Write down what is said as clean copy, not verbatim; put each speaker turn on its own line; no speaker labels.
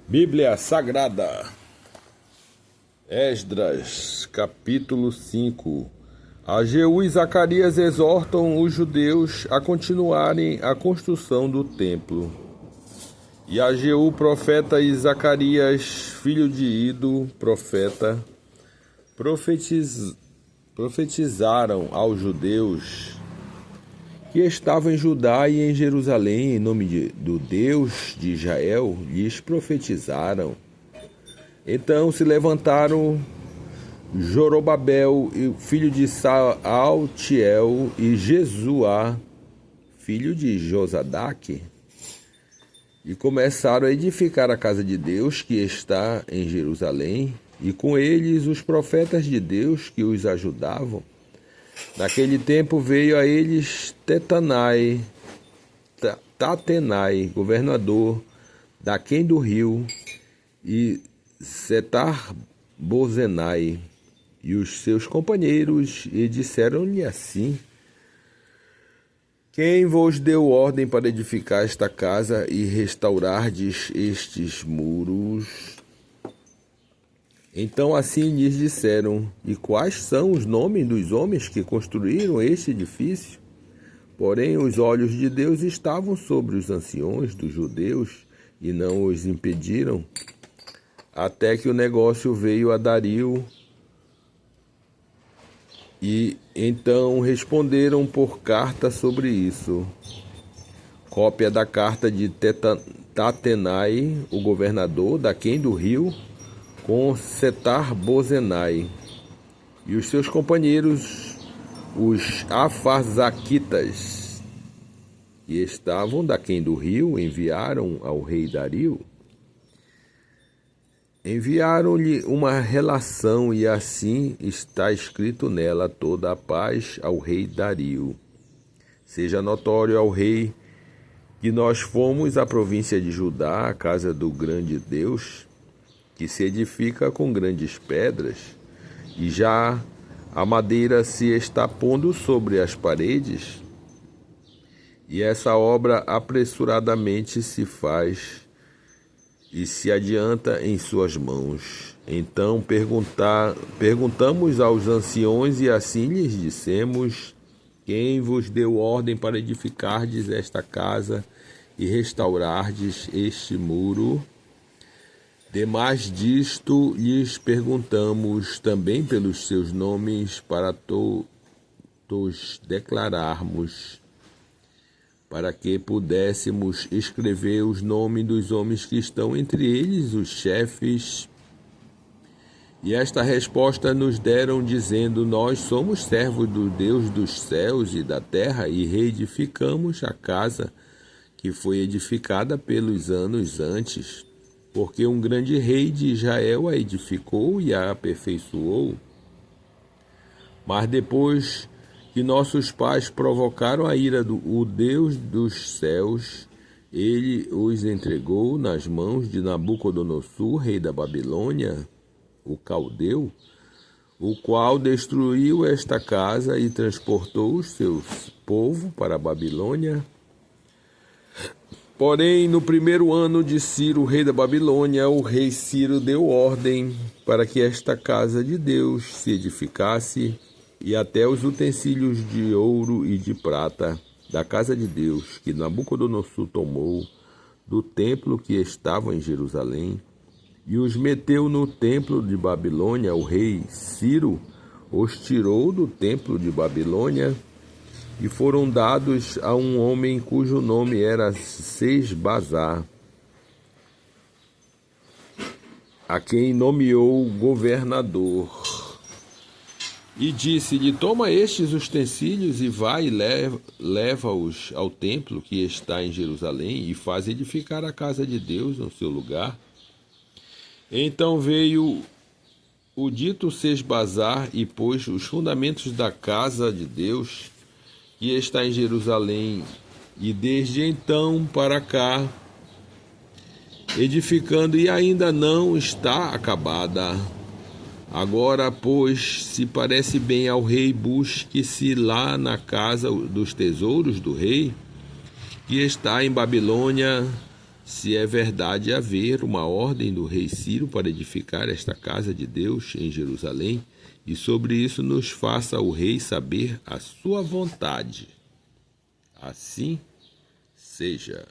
Bíblia Sagrada, Esdras, capítulo 5. Ageu e Zacarias exortam os judeus a continuarem a construção do templo. E Ageu, profeta, e Zacarias, filho de Ido, profeta, profetizaram aos judeus que estavam em Judá e em Jerusalém, em nome do Deus de Israel, lhes profetizaram. Então se levantaram Jorobabel, filho de Saltiel, e Jesuá, filho de Josadaque, e começaram a edificar a casa de Deus que está em Jerusalém, e com eles os profetas de Deus que os ajudavam. Naquele tempo veio a eles Tatenai, governador daquém do rio, e Setar-Bozenai, e os seus companheiros, e disseram-lhe assim: quem vos deu ordem para edificar esta casa e restaurardes estes muros? Então assim lhes disseram: e quais são os nomes dos homens que construíram este edifício? Porém os olhos de Deus estavam sobre os anciões dos judeus e não os impediram, até que o negócio veio a Dario. E então responderam por carta sobre isso. Cópia da carta de Tatenai, o governador daquém do rio, com Setar-Bozenai e os seus companheiros, os Afarzaquitas, que estavam daquém do rio, enviaram ao rei Dario. Enviaram-lhe uma relação, e assim está escrito nela toda a paz ao rei Dario. Seja notório ao rei que nós fomos à província de Judá, a casa do grande Deus, que se edifica com grandes pedras, e já a madeira se está pondo sobre as paredes, e essa obra apressuradamente se faz e se adianta em suas mãos. Então perguntamos aos anciões, e assim lhes dissemos: quem vos deu ordem para edificardes esta casa e restaurardes este muro? Demais disto, lhes perguntamos também pelos seus nomes, para todos declararmos, para que pudéssemos escrever os nomes dos homens que estão entre eles, os chefes. E esta resposta nos deram, dizendo: nós somos servos do Deus dos céus e da terra, e reedificamos a casa que foi edificada pelos anos antes, porque um grande rei de Israel a edificou e a aperfeiçoou. Mas depois que nossos pais provocaram a ira do Deus dos céus, ele os entregou nas mãos de Nabucodonosor, rei da Babilônia, o caldeu, o qual destruiu esta casa e transportou os seus povo para a Babilônia. Porém, no primeiro ano de Ciro, rei da Babilônia, o rei Ciro deu ordem para que esta casa de Deus se edificasse, e até os utensílios de ouro e de prata da casa de Deus, que Nabucodonosor tomou do templo que estava em Jerusalém, e os meteu no templo de Babilônia. O rei Ciro os tirou do templo de Babilônia, e foram dados a um homem cujo nome era Sesbazar, a quem nomeou governador. E disse-lhe: toma estes utensílios e vai e leva-os ao templo que está em Jerusalém, e faz edificar a casa de Deus no seu lugar. Então veio o dito Sesbazar e pôs os fundamentos da casa de Deus que está em Jerusalém, e desde então para cá edificando, e ainda não está acabada. Agora, pois, se parece bem ao rei, busque-se lá na casa dos tesouros do rei, que está em Babilônia, se é verdade haver uma ordem do rei Ciro para edificar esta casa de Deus em Jerusalém, e sobre isso nos faça o rei saber a sua vontade. Assim seja.